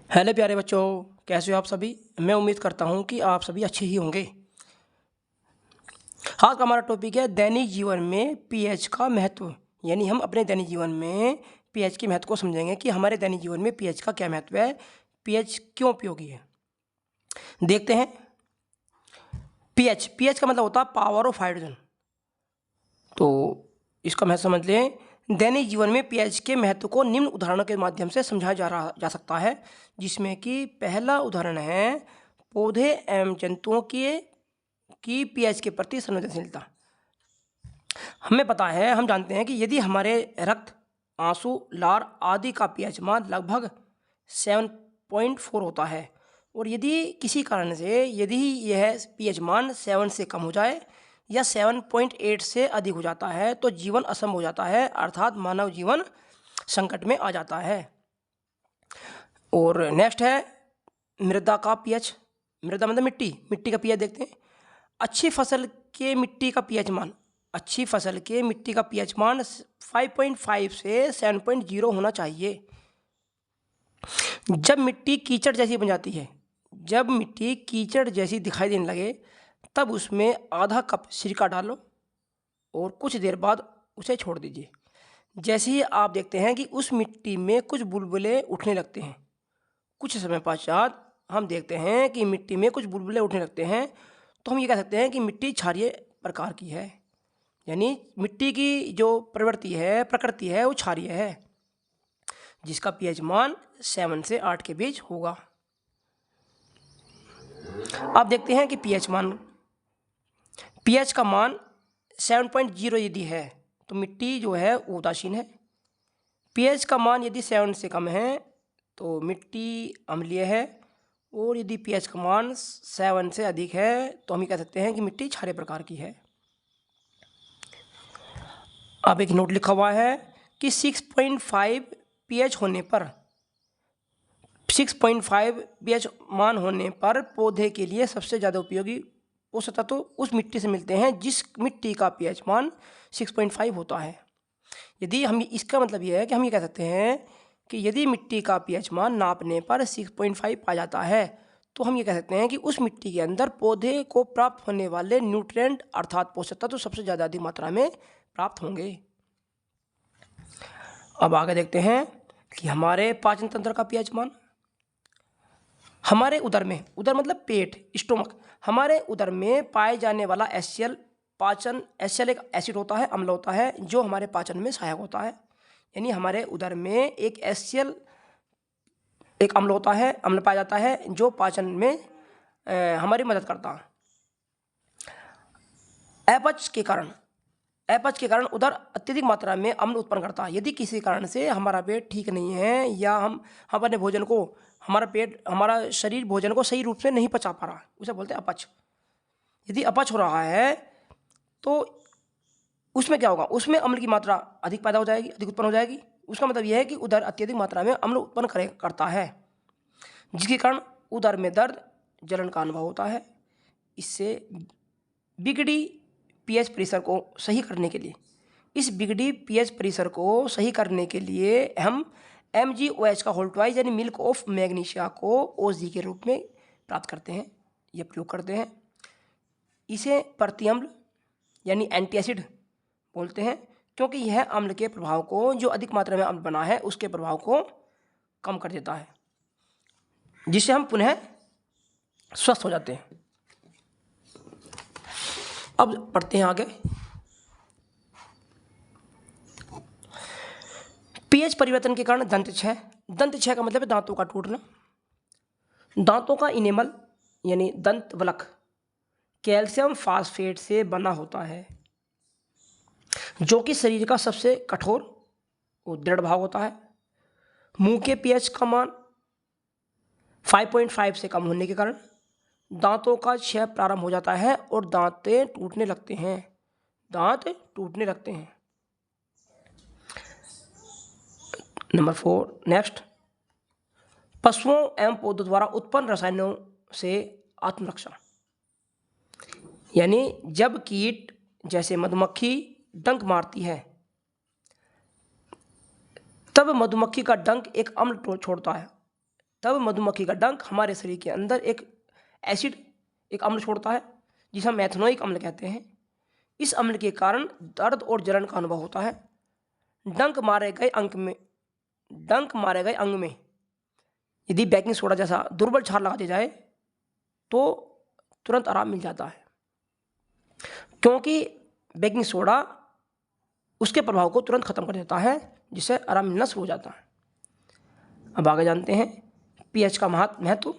Hello प्यारे बच्चों, कैसे हो आप सभी। मैं उम्मीद करता हूँ कि आप सभी अच्छे ही होंगे। आज का हमारा टॉपिक है दैनिक जीवन में पीएच का महत्व। यानी हम अपने दैनिक जीवन में पीएच के महत्व को समझेंगे कि हमारे दैनिक जीवन में पीएच का क्या महत्व है, पीएच क्यों उपयोगी है। देखते हैं। पीएच पीएच का मतलब होता है पावर ऑफ हाइड्रोजन। तो इसका महत्व समझ लें। दैनिक जीवन में पीएच के महत्व को निम्न उदाहरणों के माध्यम से समझाया जा सकता है, जिसमें कि पहला उदाहरण है पौधे एवं जंतुओं की पीएच के प्रति संवेदनशीलता। हमें पता है, हम जानते हैं कि यदि हमारे रक्त, आंसू, लार आदि का पीएच मान लगभग 7.4 होता है और यदि किसी कारण से यदि यह पीएच मान 7 से कम हो जाए या 7.8 से अधिक हो जाता है तो जीवन असंभव हो जाता है, अर्थात मानव जीवन संकट में आ जाता है। और नेक्स्ट है मृदा का पीएच। मृदा मतलब मिट्टी का पीएच देखते हैं। अच्छी फसल के मिट्टी का पीएच मान 5.5 से 7.0 होना चाहिए। जब मिट्टी कीचड़ जैसी दिखाई देने लगे तब उसमें आधा कप सिरका डालो और कुछ देर बाद उसे छोड़ दीजिए। जैसे ही आप देखते हैं कि उस मिट्टी में कुछ बुलबुले उठने लगते हैं, कुछ समय पश्चात हम देखते हैं कि मिट्टी में कुछ बुलबुले उठने लगते हैं, तो हम ये कह सकते हैं कि मिट्टी क्षारीय प्रकार की है। यानी मिट्टी की जो प्रकृति है वो क्षारीय है, जिसका पीएच मान 7 से 8 के बीच होगा। अब देखते हैं कि पीएच का मान 7.0 यदि है तो मिट्टी जो है वो उदासीन है। पीएच का मान यदि 7 से कम है तो मिट्टी अम्लीय है, और यदि पीएच का मान 7 से अधिक है तो हम ये कह सकते हैं कि मिट्टी क्षारीय प्रकार की है। अब एक नोट लिखा हुआ है कि 6.5 पीएच मान होने पर पौधे के लिए सबसे ज़्यादा उपयोगी पोषक तत्व उस मिट्टी से मिलते हैं जिस मिट्टी का पीएच मान 6.5 होता है। यदि हम इसका मतलब यह है कि हम ये कह सकते हैं कि यदि मिट्टी का पीएच मान नापने पर 6.5 पाया जाता है तो हम ये कह सकते हैं कि उस मिट्टी के अंदर पौधे को प्राप्त होने वाले न्यूट्रिएंट अर्थात पोषक तत्व सबसे ज़्यादा अधिक मात्रा में प्राप्त होंगे। अब आगे देखते हैं कि हमारे पाचन तंत्र का पीएच मान। हमारे उदर मतलब पेट, स्टोमक, हमारे उदर में पाए जाने वाला HCl एक एसिड होता है, अम्ल होता है, जो हमारे पाचन में सहायक होता है। यानी हमारे उदर में एक HCl एक अम्ल होता है, अम्ल पाया जाता है जो पाचन में हमारी मदद करता है। अपच के कारण उदर अत्यधिक मात्रा में अम्ल उत्पन्न करता है। यदि किसी कारण से हमारा पेट ठीक नहीं है या हम अपने भोजन को हमारा शरीर भोजन को सही रूप से नहीं पचा पा रहा, उसे बोलते हैं अपच। यदि अपच हो रहा है तो उसमें क्या होगा, उसमें अम्ल की मात्रा अधिक उत्पन्न हो जाएगी। उसका मतलब यह है कि उदर अत्यधिक मात्रा में अम्ल उत्पन्न करता है, जिसके कारण उदर में दर्द, जलन का अनुभव होता है। इससे बिगड़ी पीएच प्रेशर को सही करने के लिए हम MgOH का होल ट्वाइस यानी मिल्क ऑफ मैग्नीशिया को OG के रूप में प्राप्त करते हैं, यह प्रयोग करते हैं। इसे प्रतिअम्ल यानी एंटीएसिड बोलते हैं, क्योंकि यह अम्ल के प्रभाव को, जो अधिक मात्रा में अम्ल बना है उसके प्रभाव को कम कर देता है, जिससे हम पुनः स्वस्थ हो जाते हैं। अब पढ़ते हैं आगे। पीएच परिवर्तन के कारण दंत क्षय का मतलब है दांतों का टूटना। दांतों का इनेमल यानी दंत वलक कैल्शियम फास्फेट से बना होता है, जो कि शरीर का सबसे कठोर और दृढ़ भाग होता है। मुंह के पीएच का मान 5.5 से कम होने के कारण दांतों का क्षय प्रारंभ हो जाता है और दांत टूटने लगते हैं। नंबर 4 नेक्स्ट, पशुओं एवं पौधों द्वारा उत्पन्न रसायनों से आत्मरक्षा। यानी जब कीट जैसे मधुमक्खी डंक मारती है तब मधुमक्खी का डंक एक अम्ल छोड़ता है, तब मधुमक्खी का डंक हमारे शरीर के अंदर एक एसिड, एक अम्ल छोड़ता है जिसे हम मेथनोइक अम्ल कहते हैं। इस अम्ल के कारण दर्द और जलन का अनुभव होता है। डंक मारे गए अंग में यदि बेकिंग सोडा जैसा दुर्बल क्षार लगा दिया जाए तो तुरंत आराम मिल जाता है, क्योंकि बेकिंग सोडा उसके प्रभाव को तुरंत खत्म कर देता है, जिससे आराम मिलना शुरू हो जाता है। अब आगे जानते हैं पीएच का महत्व।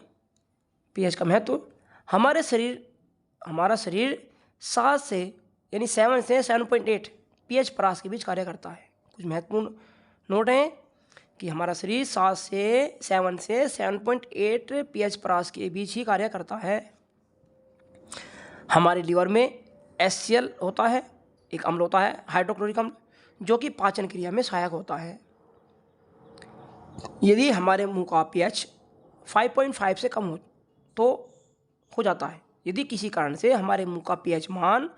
पीएच का महत्व, हमारा शरीर 7 से यानी 7 से 7.8 पीएच परास के बीच कार्य करता है। कुछ महत्वपूर्ण नोट हैं कि हमारा शरीर 7 से 7.8 पीएच परास के बीच ही कार्य करता है। हमारे लीवर में HCl होता है, एक अम्ल होता है हाइड्रोक्लोरिक अम्ल, जो कि पाचन क्रिया में सहायक होता है। यदि हमारे मुंह का पीएच 5.5 से कम हो जाता है, यदि किसी कारण से हमारे मुंह का पीएच मान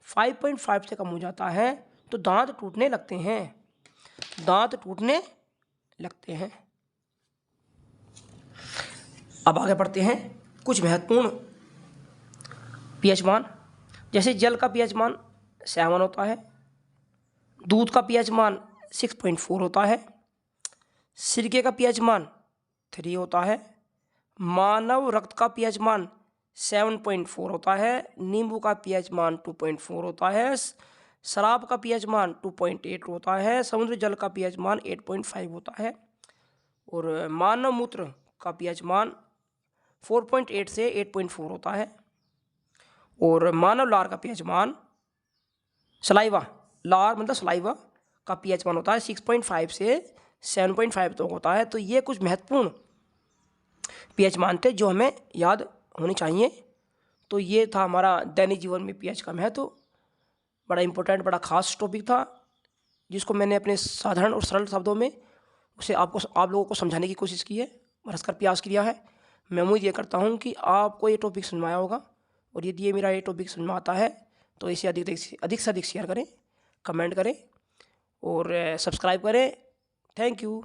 5.5 से कम हो जाता है तो दांत टूटने लगते हैं। अब आगे बढ़ते हैं कुछ महत्वपूर्ण पीएच मान। जैसे जल का पीएच मान 7 होता है, दूध का पीएच मान 6.4 होता है, सिरके का पीएच मान 3 होता है, मानव रक्त का पीएच मान 7.4 होता है, नींबू का पीएच मान 2.4 होता है, शराब का पीएच मान 2.8 होता है, समुद्र जल का पीएच मान 8.5 होता है, और मानव मूत्र का पीएच मान 4.8 से 8.4 होता है, और मानव लार का पीएच मान सलाइवा का पीएच मान होता है 6.5 से 7.5 तक होता है। तो ये कुछ महत्वपूर्ण पीएच मान थे जो हमें याद होने चाहिए। तो ये था हमारा दैनिक जीवन में पीएच का महत्व। बड़ा इंपॉर्टेंट, बड़ा खास टॉपिक था, जिसको मैंने अपने साधारण और सरल शब्दों में उसे आप लोगों को समझाने की कोशिश की है, भरसकर प्रयास किया है। मैं उम्मीद ये करता हूँ कि आपको ये टॉपिक समझ में आया होगा, और यदि ये मेरा ये टॉपिक समझ में आता है तो इसे अधिक से अधिक शेयर करें, कमेंट करें और सब्सक्राइब करें। Thank you.